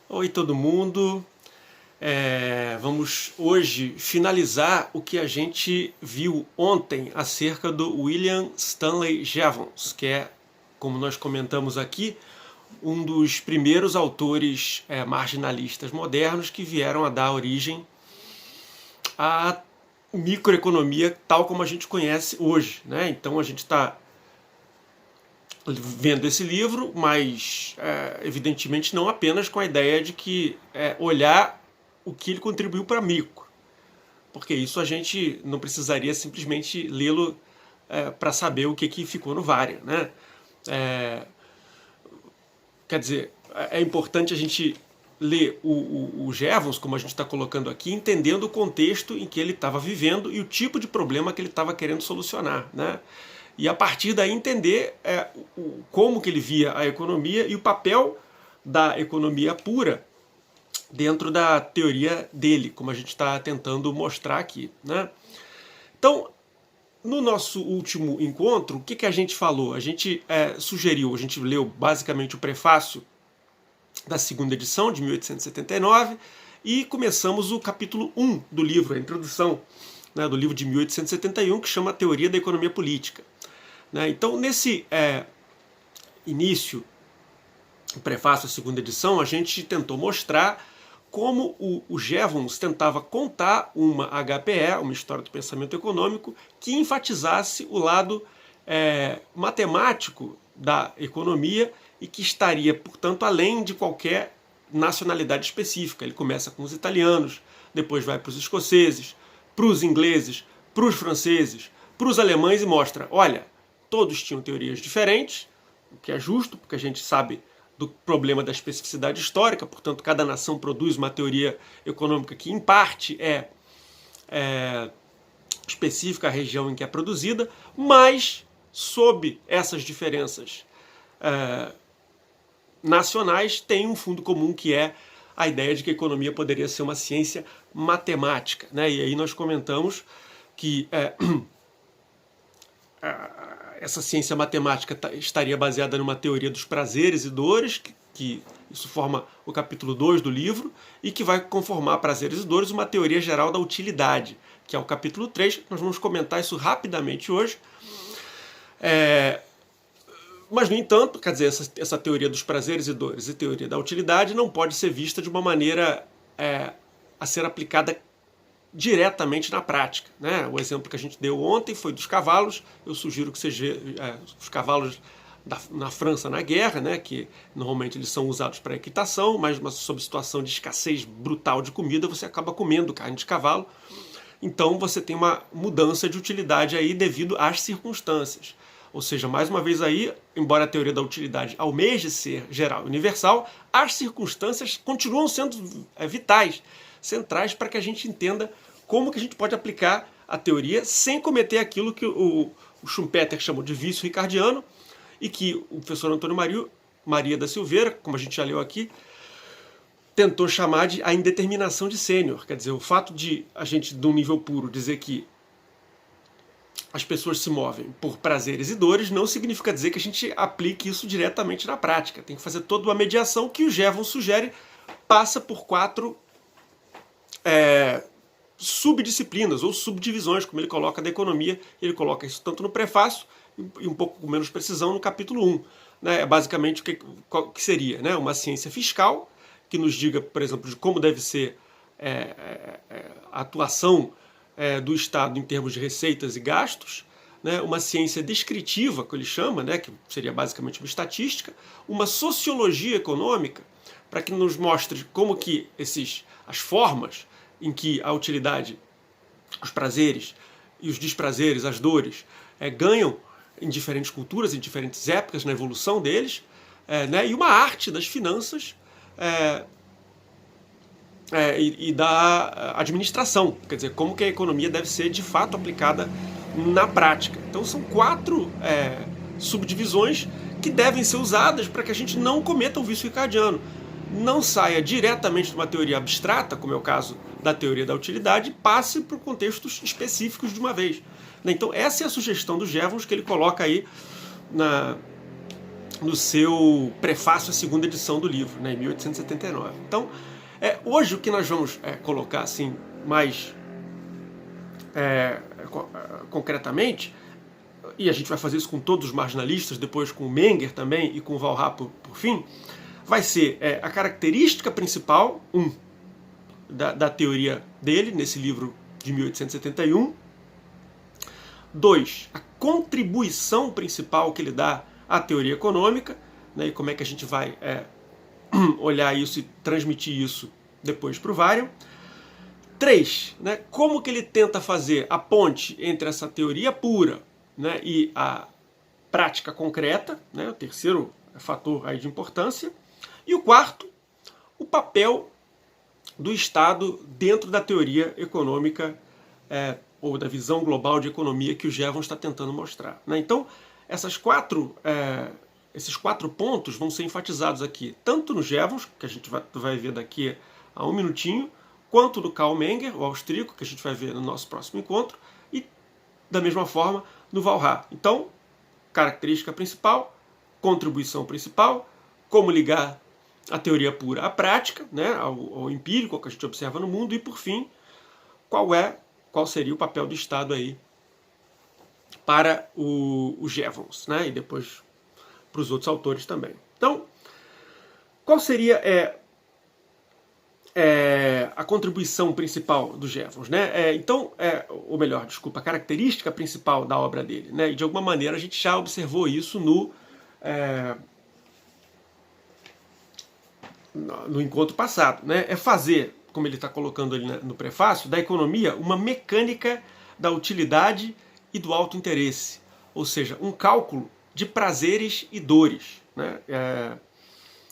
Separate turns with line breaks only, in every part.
Oi todo mundo, vamos hoje finalizar o que a gente viu ontem acerca do William Stanley Jevons, que é, como nós comentamos aqui, um dos primeiros autores marginalistas modernos que vieram a dar origem à microeconomia tal como a gente conhece hoje, né? Então a gente está vendo esse livro, mas evidentemente não apenas com a ideia de que olhar o que ele contribuiu para micro, porque isso a gente não precisaria simplesmente lê-lo para saber o que ficou no Varia, né? Quer dizer, é importante a gente ler o Jevons, como a gente está colocando aqui, entendendo o contexto em que ele estava vivendo e o tipo de problema que ele estava querendo solucionar, né? E a partir daí entender como que ele via a economia e o papel da economia pura dentro da teoria dele, como a gente está tentando mostrar aqui, né? Então, no nosso último encontro, o que a gente falou? A gente sugeriu, a gente leu basicamente o prefácio da segunda edição, de 1879, e começamos o capítulo 1 do livro, a introdução, né, do livro de 1871, que chama Teoria da Economia Política. Então, nesse início, o prefácio da segunda edição, a gente tentou mostrar como o Jevons tentava contar uma HPE, uma História do Pensamento Econômico, que enfatizasse o lado matemático da economia e que estaria, portanto, além de qualquer nacionalidade específica. Ele começa com os italianos, depois vai para os escoceses, para os ingleses, para os franceses, para os alemães e mostra, olha, todos tinham teorias diferentes, o que é justo, porque a gente sabe do problema da especificidade histórica, portanto, cada nação produz uma teoria econômica que, em parte, é específica à região em que é produzida, mas, sob essas diferenças nacionais, tem um fundo comum que é a ideia de que a economia poderia ser uma ciência matemática, né? E aí nós comentamos que essa ciência matemática estaria baseada numa teoria dos prazeres e dores, que isso forma o capítulo 2 do livro, e que vai conformar prazeres e dores uma teoria geral da utilidade, que é o capítulo 3. Nós vamos comentar isso rapidamente hoje. Mas, no entanto, quer dizer, essa teoria dos prazeres e dores e teoria da utilidade não pode ser vista de uma maneira a ser aplicada diretamente na prática, né? O exemplo que a gente deu ontem foi dos cavalos. Eu sugiro que vocês vejam os cavalos na França na guerra, né? Que normalmente eles são usados para equitação, mas sob situação de escassez brutal de comida, você acaba comendo carne de cavalo. Então você tem uma mudança de utilidade aí devido às circunstâncias. Ou seja, mais uma vez aí, embora a teoria da utilidade almeje ser geral e universal, as circunstâncias continuam sendo vitais, centrais para que a gente entenda como que a gente pode aplicar a teoria sem cometer aquilo que o Schumpeter chamou de vício ricardiano e que o professor Antônio Maria da Silveira, como a gente já leu aqui, tentou chamar de a indeterminação de Sênior. Quer dizer, o fato de a gente, de um nível puro, dizer que as pessoas se movem por prazeres e dores não significa dizer que a gente aplique isso diretamente na prática. Tem que fazer toda uma mediação que o Jevons sugere, passa por 4 subdisciplinas ou subdivisões, como ele coloca da economia. Ele coloca isso tanto no prefácio e um pouco com menos precisão no capítulo 1. Né? É basicamente o que seria, né? Uma ciência fiscal, que nos diga, por exemplo, de como deve ser a atuação do Estado em termos de receitas e gastos, né? Uma ciência descritiva, que ele chama, né? Que seria basicamente uma estatística, uma sociologia econômica, para que nos mostre como que as formas em que a utilidade, os prazeres e os desprazeres, as dores, ganham em diferentes culturas, em diferentes épocas, na evolução deles, né? E uma arte das finanças e da administração, quer dizer, como que a economia deve ser de fato aplicada na prática. Então são 4 subdivisões que devem ser usadas para que a gente não cometa o vício ricardiano, não saia diretamente de uma teoria abstrata, como é o caso da teoria da utilidade, e passe para contextos específicos de uma vez. Então essa é a sugestão do Jevons, que ele coloca aí no seu prefácio à segunda edição do livro, né, em 1879. Então, hoje o que nós vamos colocar assim mais concretamente, e a gente vai fazer isso com todos os marginalistas, depois com o Menger também e com o Walras por fim, vai ser a característica principal, da teoria dele, nesse livro de 1871. 2, a contribuição principal que ele dá à teoria econômica, né, e como é que a gente vai olhar isso e transmitir isso depois para o Varian. 3, né, como que ele tenta fazer a ponte entre essa teoria pura, né, e a prática concreta, né, o terceiro fator aí de importância. E o 4, o papel do Estado dentro da teoria econômica ou da visão global de economia que o Jevons está tentando mostrar, né? Então, esses 4 pontos vão ser enfatizados aqui, tanto no Jevons, que a gente vai ver daqui a um minutinho, quanto no Karl Menger, o austríaco, que a gente vai ver no nosso próximo encontro, e da mesma forma no Walras. Então, característica principal, contribuição principal, como ligar a teoria pura à prática, né, ao empírico, ao que a gente observa no mundo, e por fim, qual seria o papel do Estado aí para o Jevons, né, e depois para os outros autores também. Então, qual seria a contribuição principal do Jevons, né? Então, ou melhor, desculpa, a característica principal da obra dele, né? E de alguma maneira a gente já observou isso no encontro passado, né? É fazer, como ele está colocando ali no prefácio, da economia uma mecânica da utilidade e do alto interesse, ou seja, um cálculo de prazeres e dores, né?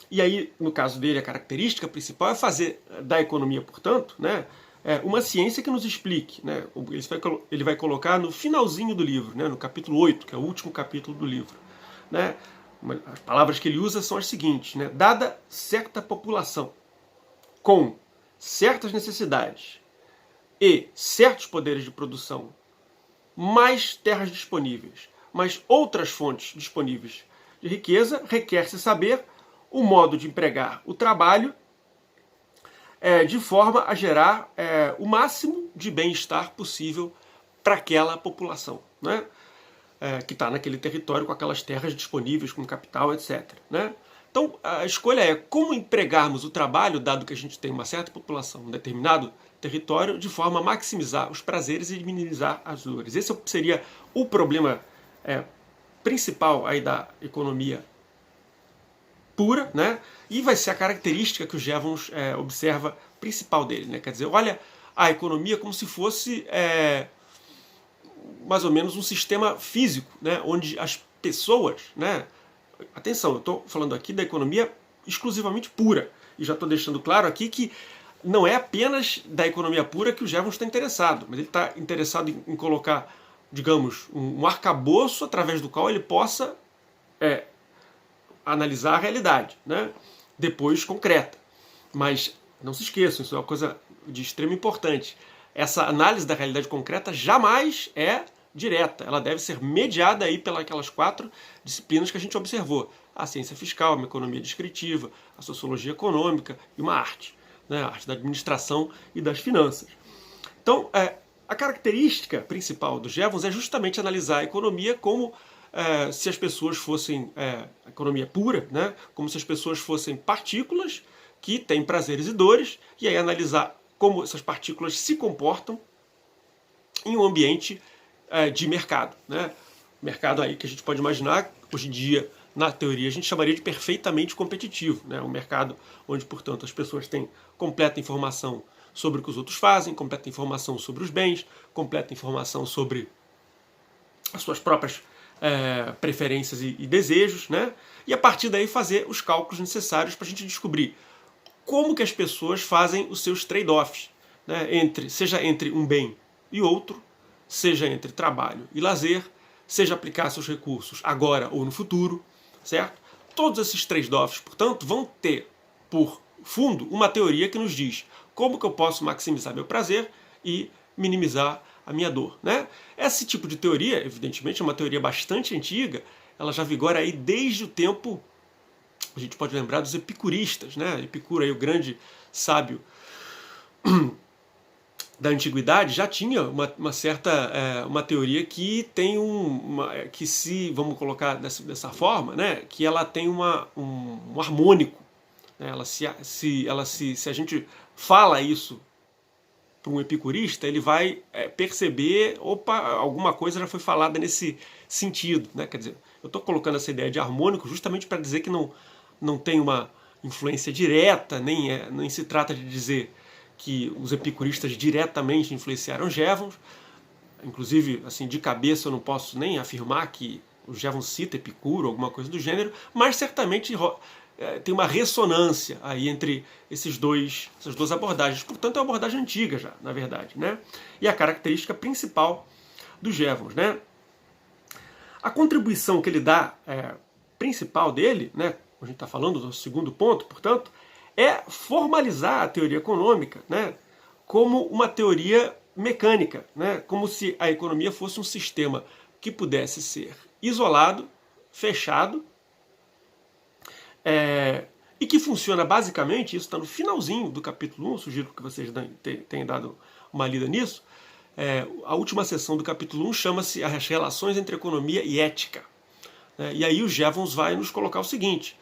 E aí, no caso dele, a característica principal é fazer da economia, portanto, né, uma ciência que nos explique, né? Ele vai colocar no finalzinho do livro, né, no capítulo 8, que é o último capítulo do livro, né? As palavras que ele usa são as seguintes, né? Dada certa população com certas necessidades e certos poderes de produção, mais terras disponíveis, mais outras fontes disponíveis de riqueza, requer-se saber o modo de empregar o trabalho de forma a gerar o máximo de bem-estar possível para aquela população, né? Que está naquele território com aquelas terras disponíveis, com capital, etc. Né? Então, a escolha é como empregarmos o trabalho, dado que a gente tem uma certa população, um determinado território, de forma a maximizar os prazeres e minimizar as dores. Esse seria o problema principal aí da economia pura, né? E vai ser a característica que o Jevons observa principal dele, né? Quer dizer, olha a economia como se fosse mais ou menos um sistema físico, né? Onde as pessoas, né? Atenção, eu estou falando aqui da economia exclusivamente pura, e já estou deixando claro aqui que não é apenas da economia pura que o Jevons está interessado, mas ele está interessado em colocar, digamos, um arcabouço através do qual ele possa analisar a realidade, né? Depois concreta. Mas não se esqueçam, isso é uma coisa de extrema importância. Essa análise da realidade concreta jamais é direta. Ela deve ser mediada aí pelas 4 disciplinas que a gente observou. A ciência fiscal, uma economia descritiva, a sociologia econômica e uma arte, né? A arte da administração e das finanças. Então, a característica principal do Jevons é justamente analisar a economia como se as pessoas fossem a economia pura, né? Como se as pessoas fossem partículas que têm prazeres e dores, e aí analisar como essas partículas se comportam em um ambiente de mercado, né? Mercado aí que a gente pode imaginar, hoje em dia, na teoria, a gente chamaria de perfeitamente competitivo, né? Um mercado onde, portanto, as pessoas têm completa informação sobre o que os outros fazem, completa informação sobre os bens, completa informação sobre as suas próprias preferências e desejos, né? E a partir daí fazer os cálculos necessários para a gente descobrir como que as pessoas fazem os seus trade-offs, né? Seja entre um bem e outro, seja entre trabalho e lazer, seja aplicar seus recursos agora ou no futuro, certo? Todos esses trade-offs, portanto, vão ter por fundo uma teoria que nos diz como que eu posso maximizar meu prazer e minimizar a minha dor, né? Esse tipo de teoria, evidentemente, é uma teoria bastante antiga, ela já vigora aí desde o tempo, a gente pode lembrar dos epicuristas, né? Epicuro aí, o grande sábio da antiguidade, já tinha uma certa uma teoria que tem que se, vamos colocar dessa forma, né? Que ela tem um harmônico, né? Se a gente fala isso para um epicurista, ele vai perceber, opa, alguma coisa já foi falada nesse sentido, né? Quer dizer, eu estou colocando essa ideia de harmônico justamente para dizer que não tem uma influência direta, nem se trata de dizer que os epicuristas diretamente influenciaram Jevons. Inclusive, assim, de cabeça eu não posso nem afirmar que o Jevons cita Epicuro, alguma coisa do gênero, mas certamente tem uma ressonância aí entre essas duas abordagens. Portanto, é uma abordagem antiga já, na verdade, né? E a característica principal do Jevons, né? A contribuição que ele dá, principal dele, né? A gente está falando do segundo ponto, portanto, é formalizar a teoria econômica, né? Como uma teoria mecânica, né? Como se a economia fosse um sistema que pudesse ser isolado, fechado, e que funciona basicamente, isso está no finalzinho do capítulo 1, sugiro que vocês tenham dado uma lida nisso. A última seção do capítulo 1 chama-se As Relações entre Economia e Ética. E aí o Jevons vai nos colocar o seguinte: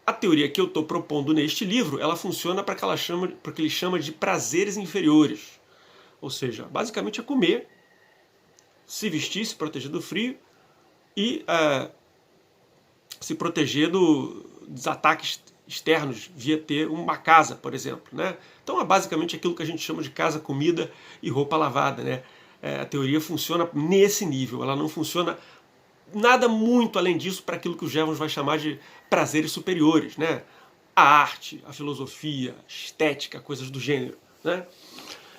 a teoria que eu estou propondo neste livro, ela funciona para que ele chama de prazeres inferiores. Ou seja, basicamente é comer, se vestir, se proteger do frio e se proteger dos ataques externos via ter uma casa, por exemplo, né? Então é basicamente aquilo que a gente chama de casa, comida e roupa lavada, né? A teoria funciona nesse nível, ela não funciona nada muito além disso para aquilo que o Jevons vai chamar de prazeres superiores, né? A arte, a filosofia, a estética, coisas do gênero, né?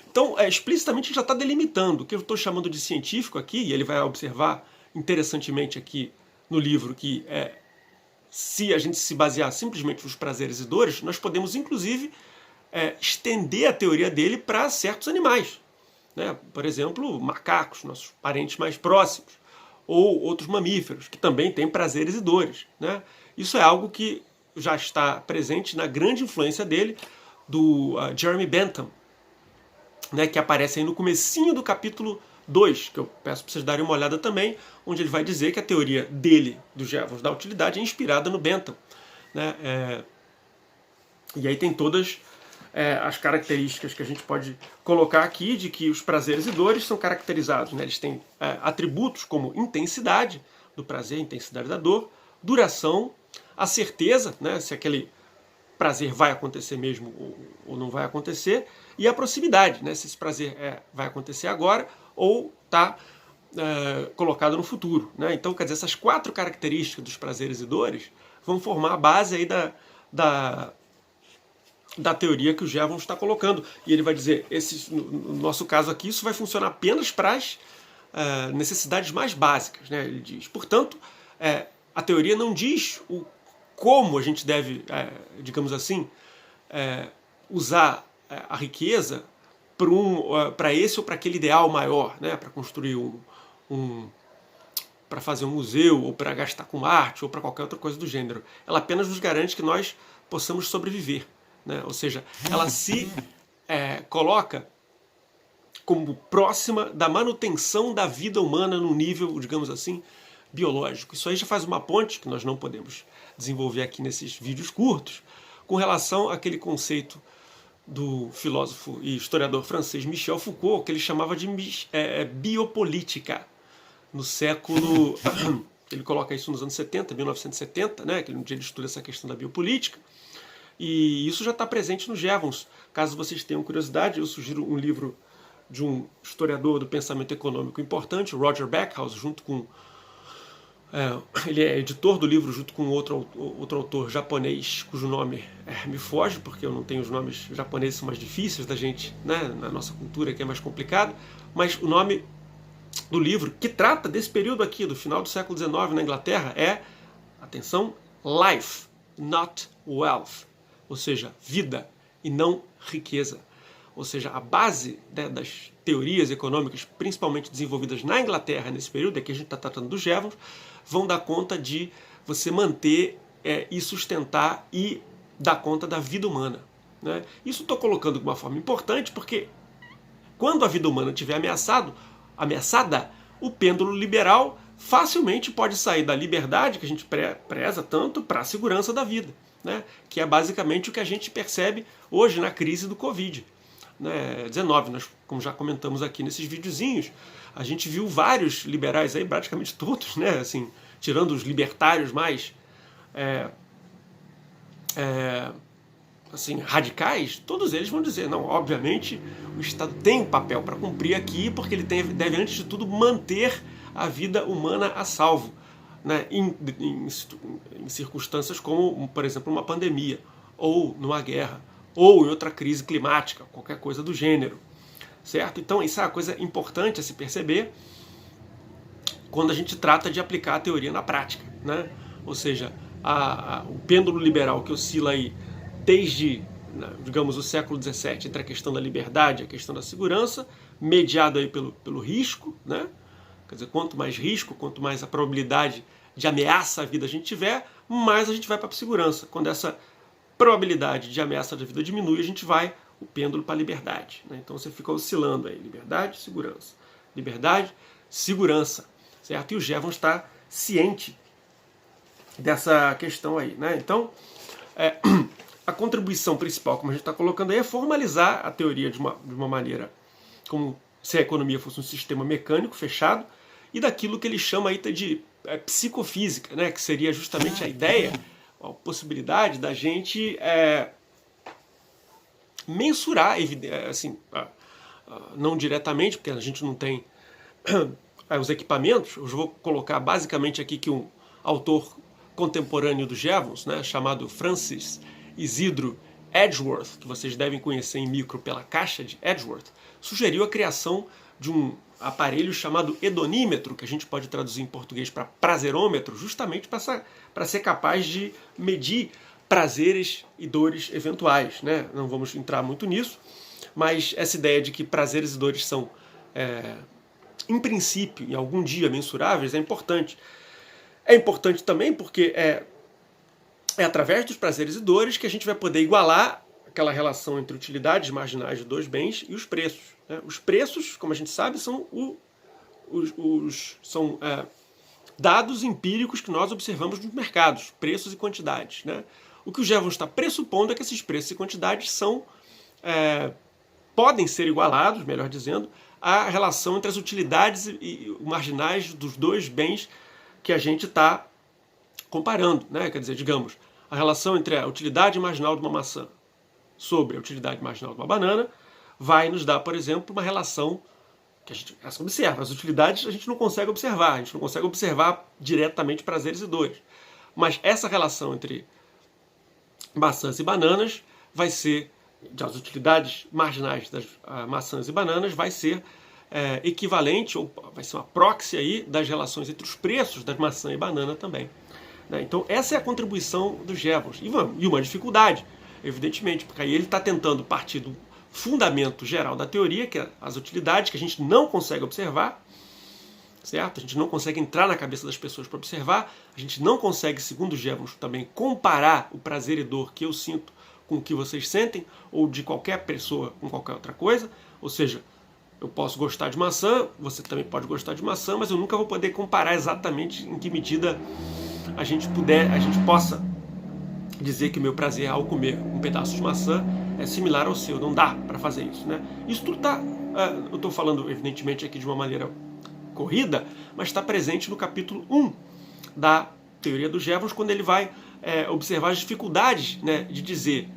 Então, explicitamente já está delimitando o que eu estou chamando de científico aqui, e ele vai observar interessantemente aqui no livro que se a gente se basear simplesmente nos prazeres e dores, nós podemos inclusive estender a teoria dele para certos animais, né? Por exemplo, macacos, nossos parentes mais próximos, ou outros mamíferos, que também têm prazeres e dores, né? Isso é algo que já está presente na grande influência dele, do Jeremy Bentham, né, que aparece aí no comecinho do capítulo 2, que eu peço para vocês darem uma olhada também, onde ele vai dizer que a teoria dele, do Jevons, da utilidade, é inspirada no Bentham, né? E aí tem todas as características que a gente pode colocar aqui de que os prazeres e dores são caracterizados, né? Eles têm atributos como intensidade do prazer, intensidade da dor, duração, a certeza, né, se aquele prazer vai acontecer mesmo ou não vai acontecer, e a proximidade, né, se esse prazer vai acontecer agora ou está colocado no futuro, né? Então, quer dizer, essas 4 características dos prazeres e dores vão formar a base aí da teoria que o Jevons está colocando. E ele vai dizer, no nosso caso aqui, isso vai funcionar apenas para as necessidades mais básicas, né? Ele diz. Portanto, a teoria não diz como a gente deve, digamos assim, usar a riqueza para esse ou para aquele ideal maior, né? Para construir para fazer um museu, ou para gastar com arte, ou para qualquer outra coisa do gênero. Ela apenas nos garante que nós possamos sobreviver, né? Ou seja, ela se coloca como próxima da manutenção da vida humana num nível, digamos assim, biológico. Isso aí já faz uma ponte, que nós não podemos desenvolver aqui nesses vídeos curtos, com relação àquele conceito do filósofo e historiador francês Michel Foucault, que ele chamava de biopolítica. No século... ele coloca isso nos anos 70, 1970, né, que um dia ele estuda essa questão da biopolítica, e isso já está presente no Jevons. Caso vocês tenham curiosidade, eu sugiro um livro de um historiador do pensamento econômico importante, Roger Backhouse, junto com... ele é editor do livro junto com outro autor japonês, cujo nome me foge, porque eu não tenho os nomes japoneses, são mais difíceis da gente, né, na nossa cultura, que é mais complicado, mas o nome do livro, que trata desse período aqui, do final do século XIX na Inglaterra, atenção, Life, Not Wealth, ou seja, vida e não riqueza. Ou seja, a base, né, das teorias econômicas, principalmente desenvolvidas na Inglaterra nesse período, aqui a gente está tratando do Jevons, vão dar conta de você manter e sustentar e dar conta da vida humana, né? Isso estou colocando de uma forma importante porque quando a vida humana estiver ameaçada, o pêndulo liberal facilmente pode sair da liberdade, que a gente preza tanto, para a segurança da vida, né? Que é basicamente o que a gente percebe hoje na crise do Covid, né? 19, nós, como já comentamos aqui nesses videozinhos, a gente viu vários liberais aí, praticamente todos, né? Assim, tirando os libertários mais assim, radicais, todos eles vão dizer, não, obviamente o Estado tem um papel para cumprir aqui, porque ele deve, antes de tudo, manter a vida humana a salvo, né, em circunstâncias como, por exemplo, uma pandemia, ou numa guerra, ou em outra crise climática, qualquer coisa do gênero, certo? Então isso é uma coisa importante a se perceber quando a gente trata de aplicar a teoria na prática, né? Ou seja, o pêndulo liberal que oscila aí desde, digamos, o século XVII, entre a questão da liberdade e a questão da segurança, mediado aí pelo risco, né? Quer dizer, quanto mais risco, quanto mais a probabilidade de ameaça à vida a gente tiver, mais a gente vai para a segurança. Quando essa probabilidade de ameaça da vida diminui, a gente vai o pêndulo para a liberdade, né? Então você fica oscilando aí, liberdade, segurança, certo? E o Jevons está ciente dessa questão aí, né? Então, a contribuição principal, como a gente está colocando aí, é formalizar a teoria de uma maneira como se a economia fosse um sistema mecânico, fechado, e daquilo que ele chama aí de psicofísica, né? Que seria justamente a ideia, a possibilidade da gente mensurar, assim, não diretamente, porque a gente não tem os equipamentos. Eu vou colocar basicamente aqui que um autor contemporâneo do Jevons, né, chamado Francis Isidro Edgeworth, que vocês devem conhecer em micro pela caixa de Edgeworth, sugeriu a criação de um aparelho chamado hedonímetro, que a gente pode traduzir em português para prazerômetro, justamente para ser capaz de medir prazeres e dores eventuais, né? Não vamos entrar muito nisso, mas essa ideia de que prazeres e dores são, em princípio, em algum dia mensuráveis, é importante. É importante também porque é através dos prazeres e dores que a gente vai poder igualar aquela relação entre utilidades marginais de dois bens e os preços, né? Os preços, como a gente sabe, são dados empíricos que nós observamos nos mercados, preços e quantidades, né? O que o Jevons está pressupondo é que esses preços e quantidades podem ser igualados, melhor dizendo, à relação entre as utilidades e marginais dos dois bens que a gente está comparando, né? Quer dizer, digamos, a relação entre a utilidade marginal de uma maçã sobre a utilidade marginal de uma banana vai nos dar, por exemplo, uma relação que a gente observa. As utilidades a gente não consegue observar diretamente prazeres e dores. Mas essa relação entre maçãs e bananas vai ser, as utilidades marginais das maçãs e bananas vai ser equivalente, ou vai ser uma proxy aí das relações entre os preços das maçã e banana também, né? Então essa é a contribuição do Jevons. E uma dificuldade, evidentemente, porque aí ele está tentando partir do fundamento geral da teoria, que é as utilidades, que a gente não consegue observar, certo? A gente não consegue entrar na cabeça das pessoas para observar, a gente não consegue, segundo Jevons, também comparar o prazer e dor que eu sinto com o que vocês sentem, ou de qualquer pessoa com qualquer outra coisa. Ou seja, eu posso gostar de maçã, você também pode gostar de maçã, mas eu nunca vou poder comparar exatamente em que medida a gente possa dizer que o meu prazer ao comer um pedaço de maçã é similar ao seu. Não dá para fazer isso, né? Isso tudo está, eu estou falando evidentemente aqui de uma maneira corrida, mas está presente no capítulo 1 da teoria do Jevons, quando ele vai observar as dificuldades, né, de dizer,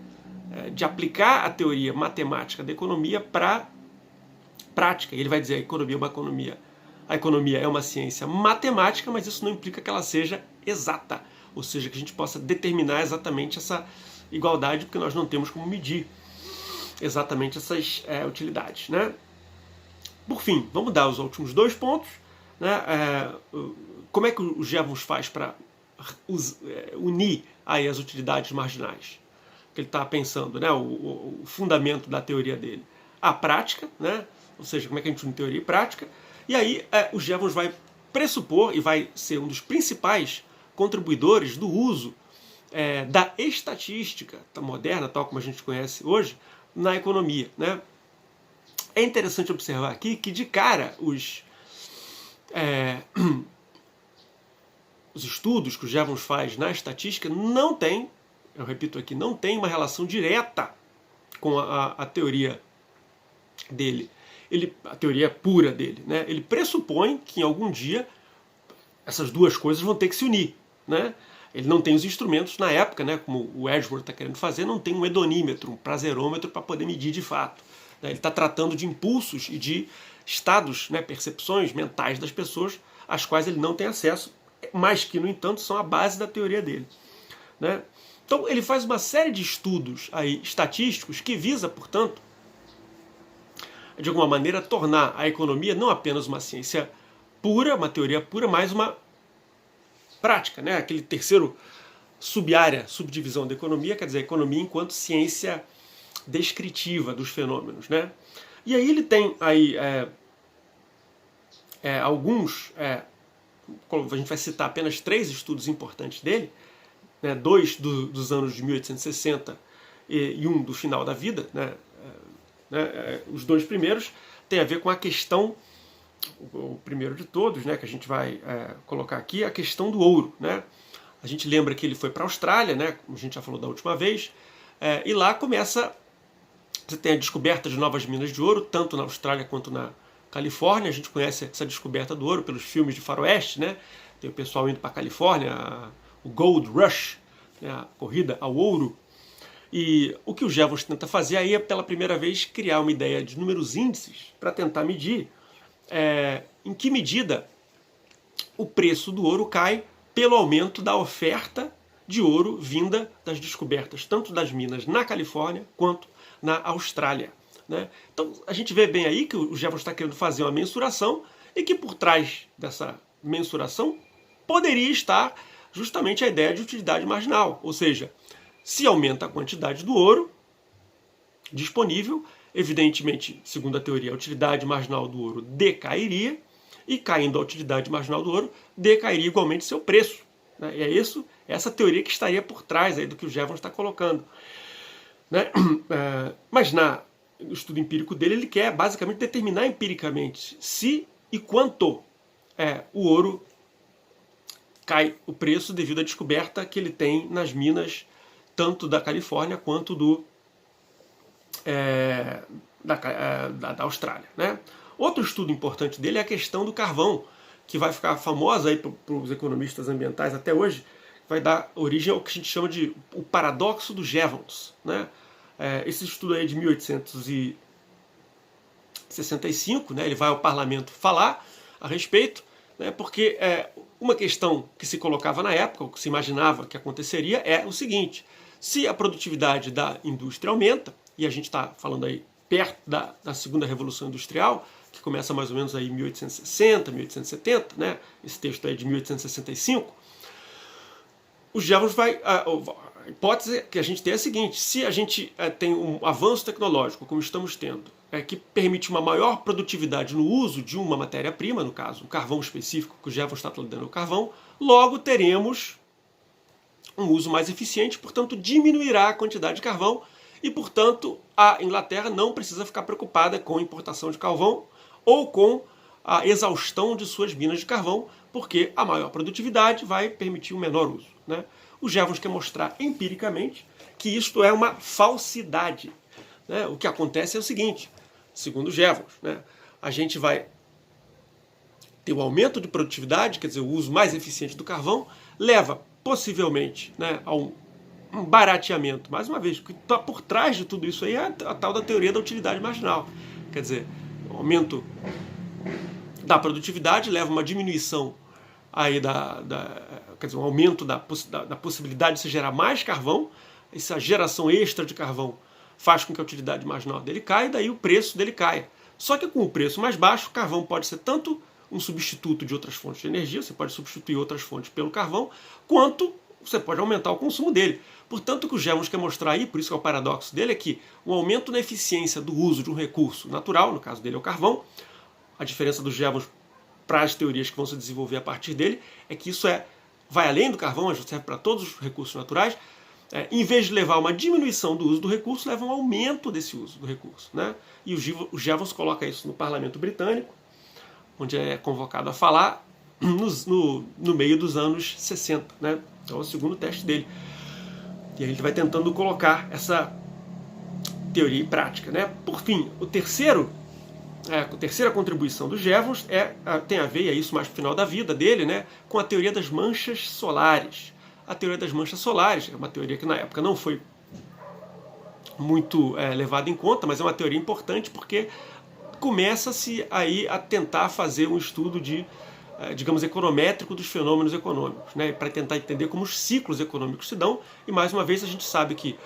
de aplicar a teoria matemática da economia para prática. Ele vai dizer a economia é uma ciência matemática, mas isso não implica que ela seja exata, ou seja, que a gente possa determinar exatamente essa igualdade, porque nós não temos como medir exatamente essas utilidades, né? Por fim, vamos dar os últimos dois pontos, né? Como é que o Jevons faz para unir aí as utilidades marginais? Que ele está pensando, né? O fundamento da teoria dele. A prática, né? Ou seja, como é que a gente une teoria e prática? E aí o Jevons vai pressupor e vai ser um dos principais contribuidores do uso da estatística moderna, tal como a gente conhece hoje, na economia, né? É interessante observar aqui que, de cara, os estudos que o Jevons faz na estatística não tem, eu repito aqui, não tem uma relação direta com a teoria dele, a teoria pura dele, né? Ele pressupõe que em algum dia essas duas coisas vão ter que se unir, né? Ele não tem os instrumentos na época, né, como o Edgeworth está querendo fazer, não tem um hedonímetro, um prazerômetro para poder medir de fato. Ele está tratando de impulsos e de estados, né, percepções mentais das pessoas, às quais ele não tem acesso, mas que, no entanto, são a base da teoria dele, né? Então ele faz uma série de estudos aí, estatísticos que visa, portanto, de alguma maneira, tornar a economia não apenas uma ciência pura, uma teoria pura, mas uma prática, né? Aquele terceiro subdivisão da economia, quer dizer, a economia enquanto ciência descritiva dos fenômenos, né? E aí ele tem aí alguns, a gente vai citar apenas 3 estudos importantes dele, né? 2 dos anos de 1860 e um do final da vida, né? Os 2 primeiros têm a ver com a questão, o primeiro de todos, né, que a gente vai colocar aqui, a questão do ouro, né? A gente lembra que ele foi para a Austrália, né, como a gente já falou da última vez, e lá você tem a descoberta de novas minas de ouro, tanto na Austrália quanto na Califórnia. A gente conhece essa descoberta do ouro pelos filmes de faroeste, né? Tem o pessoal indo para a Califórnia, o Gold Rush, né, a corrida ao ouro. E o que o Jevons tenta fazer aí é, pela primeira vez, criar uma ideia de números índices para tentar medir em que medida o preço do ouro cai pelo aumento da oferta de ouro vinda das descobertas, tanto das minas na Califórnia quanto na Austrália, né? Então a gente vê bem aí que o Jevons está querendo fazer uma mensuração e que por trás dessa mensuração poderia estar justamente a ideia de utilidade marginal, ou seja, se aumenta a quantidade do ouro disponível, evidentemente, segundo a teoria, a utilidade marginal do ouro decairia, e caindo a utilidade marginal do ouro, decairia igualmente seu preço, né? E é essa teoria que estaria por trás aí do que o Jevons está colocando, né? Mas no estudo empírico dele, ele quer basicamente determinar empiricamente se e quanto o ouro cai o preço devido à descoberta que ele tem nas minas, tanto da Califórnia quanto da Austrália, né? Outro estudo importante dele é a questão do carvão, que vai ficar famosa aí para os economistas ambientais até hoje, vai dar origem ao que a gente chama de o paradoxo do Jevons, né? Esse estudo aí é de 1865, né? Ele vai ao parlamento falar a respeito, né? Porque uma questão que se colocava na época, o que se imaginava que aconteceria, é o seguinte: se a produtividade da indústria aumenta, e a gente está falando aí perto da segunda revolução industrial, que começa mais ou menos aí em 1860, 1870, né? Esse texto aí é de 1865, o Jevons a hipótese que a gente tem é a seguinte: se a gente tem um avanço tecnológico, como estamos tendo, que permite uma maior produtividade no uso de uma matéria-prima, no caso, o carvão específico, que o Jevons está dando o carvão, logo teremos um uso mais eficiente, portanto diminuirá a quantidade de carvão e, portanto, a Inglaterra não precisa ficar preocupada com a importação de carvão ou com a exaustão de suas minas de carvão, porque a maior produtividade vai permitir um menor uso, né? O Jevons quer mostrar empiricamente que isto é uma falsidade, né? O que acontece é o seguinte, segundo o Jevons, né, a gente vai ter um aumento de produtividade, quer dizer, o uso mais eficiente do carvão, leva possivelmente, né, a um barateamento. Mais uma vez, o que está por trás de tudo isso aí é a tal da teoria da utilidade marginal. Quer dizer, o aumento da produtividade leva a uma diminuição aí quer dizer, um aumento da possibilidade de se gerar mais carvão. Essa geração extra de carvão faz com que a utilidade marginal dele caia e daí o preço dele caia. Só que com o preço mais baixo, o carvão pode ser tanto um substituto de outras fontes de energia, você pode substituir outras fontes pelo carvão, quanto você pode aumentar o consumo dele. Portanto, o que o Jevons quer mostrar aí, por isso que é o paradoxo dele, é que um aumento na eficiência do uso de um recurso natural, no caso dele é o carvão, a diferença do Jevons para as teorias que vão se desenvolver a partir dele, é que isso vai além do carvão, mas serve para todos os recursos naturais. Em vez de levar a uma diminuição do uso do recurso, leva a um aumento desse uso do recurso, né? E o Jevons coloca isso no parlamento britânico, onde é convocado a falar no meio dos anos 60, né? Então é o segundo teste dele. E aí ele vai tentando colocar essa teoria em prática, né? Por fim, a terceira contribuição do Jevons tem a ver, e é isso mais pro final da vida dele, né, com a teoria das manchas solares. A teoria das manchas solares é uma teoria que na época não foi muito levada em conta, mas é uma teoria importante porque começa-se aí a tentar fazer um estudo digamos, econométrico dos fenômenos econômicos, né, para tentar entender como os ciclos econômicos se dão. E mais uma vez a gente sabe que,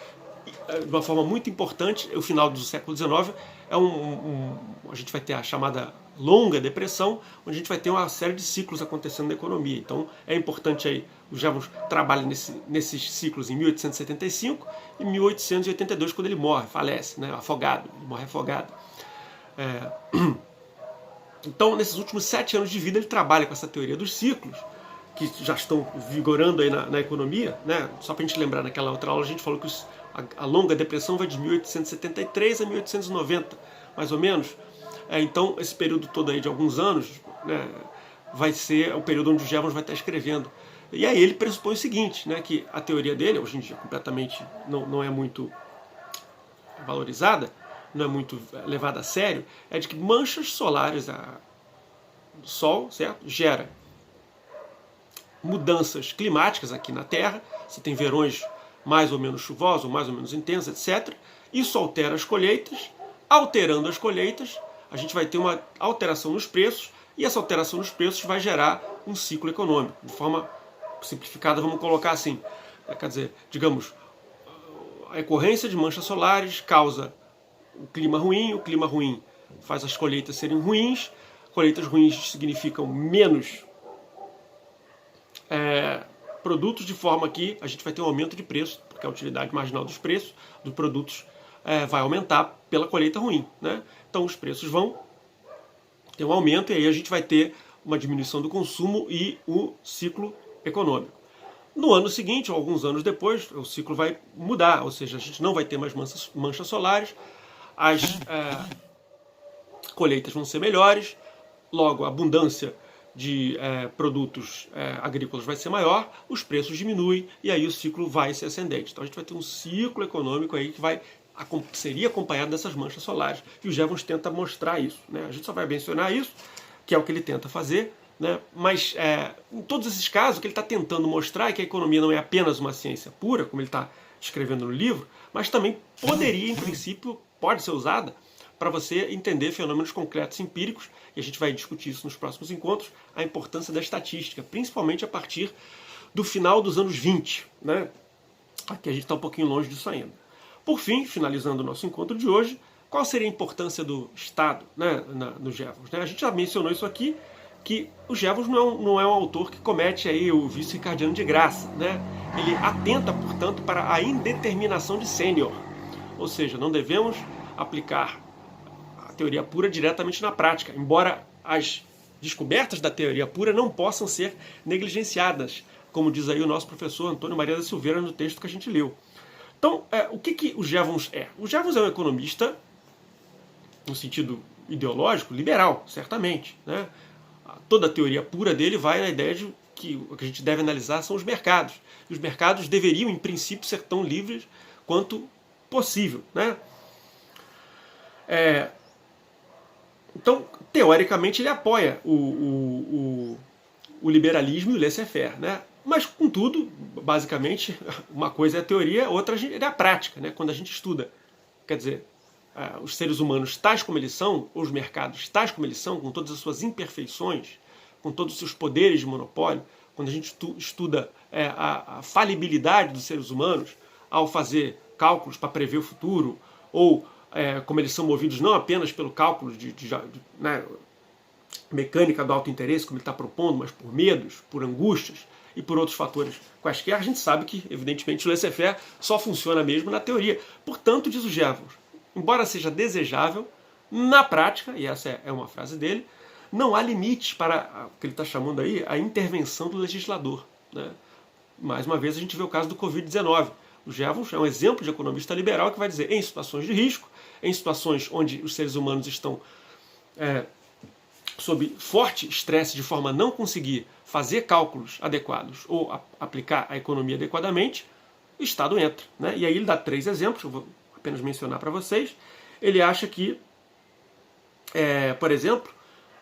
de uma forma muito importante, o final do século XIX a gente vai ter a chamada longa depressão, onde a gente vai ter uma série de ciclos acontecendo na economia. Então é importante aí, o Jevons trabalha nesses ciclos em 1875 e 1882, quando ele morre, falece, né, afogado, ele morre afogado. Então, nesses últimos 7 anos de vida, ele trabalha com essa teoria dos ciclos, que já estão vigorando aí na economia, né? Só para a gente lembrar, naquela outra aula a gente falou que a longa depressão vai de 1873 a 1890, mais ou menos. Então, esse período todo aí de alguns anos, né, vai ser o período onde o Jevons vai estar escrevendo. E aí ele pressupõe o seguinte, né, que a teoria dele, hoje em dia completamente não é muito valorizada, não é muito levada a sério, é de que manchas solares do Sol, certo, gera mudanças climáticas aqui na Terra. Você tem verões mais ou menos chuvosos, ou mais ou menos intensos, etc. Isso altera as colheitas. Alterando as colheitas, a gente vai ter uma alteração nos preços, e essa alteração nos preços vai gerar um ciclo econômico. De forma simplificada, vamos colocar assim, quer dizer, digamos, a ocorrência de manchas solares causa o clima ruim faz as colheitas serem ruins, colheitas ruins significam menos produtos, de forma que a gente vai ter um aumento de preço, porque a utilidade marginal dos produtos vai aumentar pela colheita ruim, né? Então os preços vão ter um aumento, e aí a gente vai ter uma diminuição do consumo e o ciclo econômico. No ano seguinte, ou alguns anos depois, o ciclo vai mudar, ou seja, a gente não vai ter mais manchas solares, as colheitas vão ser melhores, logo a abundância de produtos agrícolas vai ser maior, os preços diminuem e aí o ciclo vai ser ascendente. Então a gente vai ter um ciclo econômico aí que seria acompanhado dessas manchas solares. E o Jevons tenta mostrar isso, né? A gente só vai mencionar isso, que é o que ele tenta fazer, né? Mas em todos esses casos, o que ele está tentando mostrar é que a economia não é apenas uma ciência pura, como ele está escrevendo no livro, mas também poderia, em princípio, pode ser usada para você entender fenômenos concretos empíricos, e a gente vai discutir isso nos próximos encontros, a importância da estatística, principalmente a partir do final dos anos 20, né? Aqui a gente está um pouquinho longe disso ainda. Por fim, finalizando o nosso encontro de hoje, qual seria a importância do Estado, né, no Jevons, né? A gente já mencionou isso aqui, que o Jevons não é um autor que comete aí o vício ricardiano de graça, né? Ele atenta, portanto, para a indeterminação de sênior, ou seja, não devemos aplicar a teoria pura diretamente na prática, embora as descobertas da teoria pura não possam ser negligenciadas, como diz aí o nosso professor Antônio Maria da Silveira no texto que a gente leu. Então, o que o Jevons é? O Jevons é um economista, no sentido ideológico, liberal, certamente, né? Toda a teoria pura dele vai na ideia de que o que a gente deve analisar são os mercados. E os mercados deveriam, em princípio, ser tão livres quanto possível, né? Então, teoricamente, ele apoia o liberalismo e o laissez-faire, né? Mas, contudo, basicamente, uma coisa é a teoria, outra é a prática, né? Quando a gente estuda, quer dizer, os seres humanos tais como eles são, ou os mercados tais como eles são, com todas as suas imperfeições, com todos os seus poderes de monopólio, quando a gente estuda a falibilidade dos seres humanos ao fazer cálculos para prever o futuro, ou como eles são movidos não apenas pelo cálculo né, mecânica do alto interesse, como ele está propondo, mas por medos, por angústias e por outros fatores quaisquer, a gente sabe que, evidentemente, o laissez-faire só funciona mesmo na teoria. Portanto, diz o Jevons, embora seja desejável, na prática, e essa é uma frase dele, não há limite para o que ele está chamando aí a intervenção do legislador, né? Mais uma vez a gente vê o caso do Covid-19. O Jevons é um exemplo de economista liberal que vai dizer, em situações de risco, em situações onde os seres humanos estão sob forte estresse de forma a não conseguir fazer cálculos adequados ou aplicar a economia adequadamente, o Estado entra, né? E aí ele dá 3 exemplos, eu vou apenas mencionar para vocês. Ele acha que, por exemplo,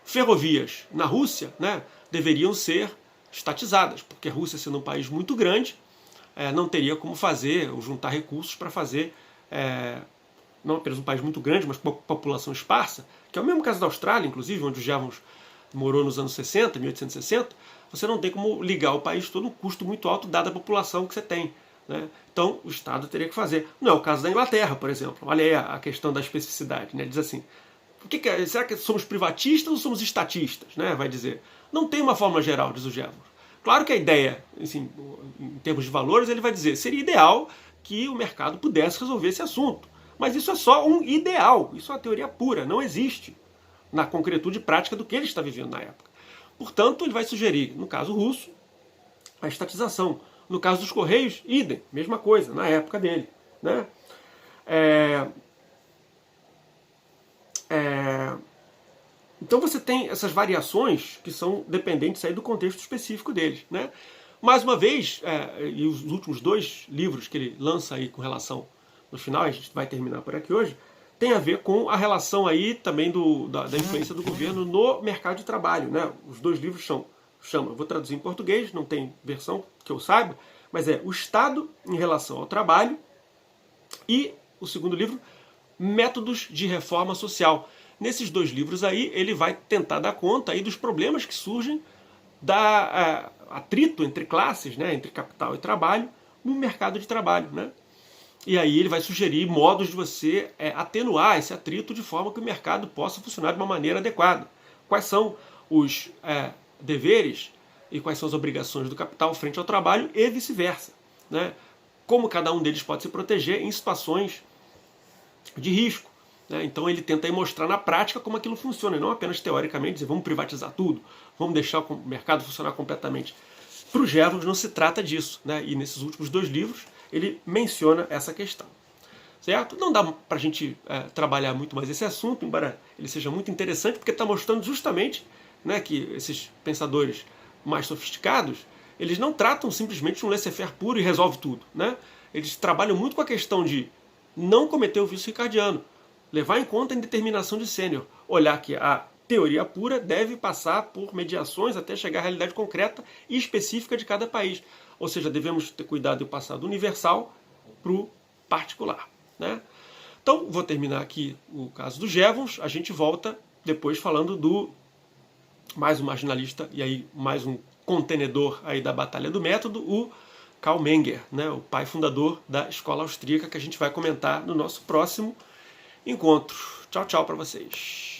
ferrovias na Rússia, né, deveriam ser estatizadas, porque a Rússia, sendo um país muito grande, não teria como fazer ou juntar recursos para fazer, não apenas um país muito grande, mas com uma população esparsa, que é o mesmo caso da Austrália, inclusive, onde o Jevons morou nos anos 60, 1860, você não tem como ligar o país todo um custo muito alto dada a população que você tem, né? Então o Estado teria que fazer. Não é o caso da Inglaterra, por exemplo. Olha aí a questão da especificidade, né? Diz assim, será que somos privatistas ou somos estatistas, né? Vai dizer. Não tem uma forma geral, diz o Jevons. Claro que a ideia, assim, em termos de valores, ele vai dizer, seria ideal que o mercado pudesse resolver esse assunto. Mas isso é só um ideal, isso é uma teoria pura, não existe na concretude prática do que ele está vivendo na época. Portanto, ele vai sugerir, no caso russo, a estatização. No caso dos Correios, idem, mesma coisa, na época dele, né? Então você tem essas variações que são dependentes aí do contexto específico deles, né? Mais uma vez, e os últimos 2 livros que ele lança aí com relação, no final, a gente vai terminar por aqui hoje, tem a ver com a relação aí também da influência do governo no mercado de trabalho, né? Os 2 livros chama, vou traduzir em português, não tem versão que eu saiba, mas o Estado em relação ao trabalho, e o segundo livro, Métodos de Reforma Social. Nesses 2 livros aí, ele vai tentar dar conta aí dos problemas que surgem da atrito entre classes, né, entre capital e trabalho, no mercado de trabalho, né? E aí ele vai sugerir modos de você atenuar esse atrito de forma que o mercado possa funcionar de uma maneira adequada. Quais são os deveres e quais são as obrigações do capital frente ao trabalho e vice-versa, né? Como cada um deles pode se proteger em situações de risco, né? Então ele tenta aí mostrar na prática como aquilo funciona, e não apenas teoricamente dizer vamos privatizar tudo, vamos deixar o mercado funcionar completamente. Para o Jevons não se trata disso, né? E nesses últimos 2 livros ele menciona essa questão. Certo? Não dá para a gente trabalhar muito mais esse assunto, embora ele seja muito interessante, porque está mostrando justamente, né, que esses pensadores mais sofisticados, eles não tratam simplesmente um laissez-faire puro e resolve tudo, né? Eles trabalham muito com a questão de não cometer o vício ricardiano, levar em conta a indeterminação de Sênior, olhar que a teoria pura deve passar por mediações até chegar à realidade concreta e específica de cada país. Ou seja, devemos ter cuidado de passar do universal para o particular, né? Então, vou terminar aqui o caso do Jevons, a gente volta depois falando do mais um marginalista e aí mais um contenedor aí da batalha do método, o Karl Menger, né, o pai fundador da escola austríaca, que a gente vai comentar no nosso próximo encontro. Tchau, tchau para vocês.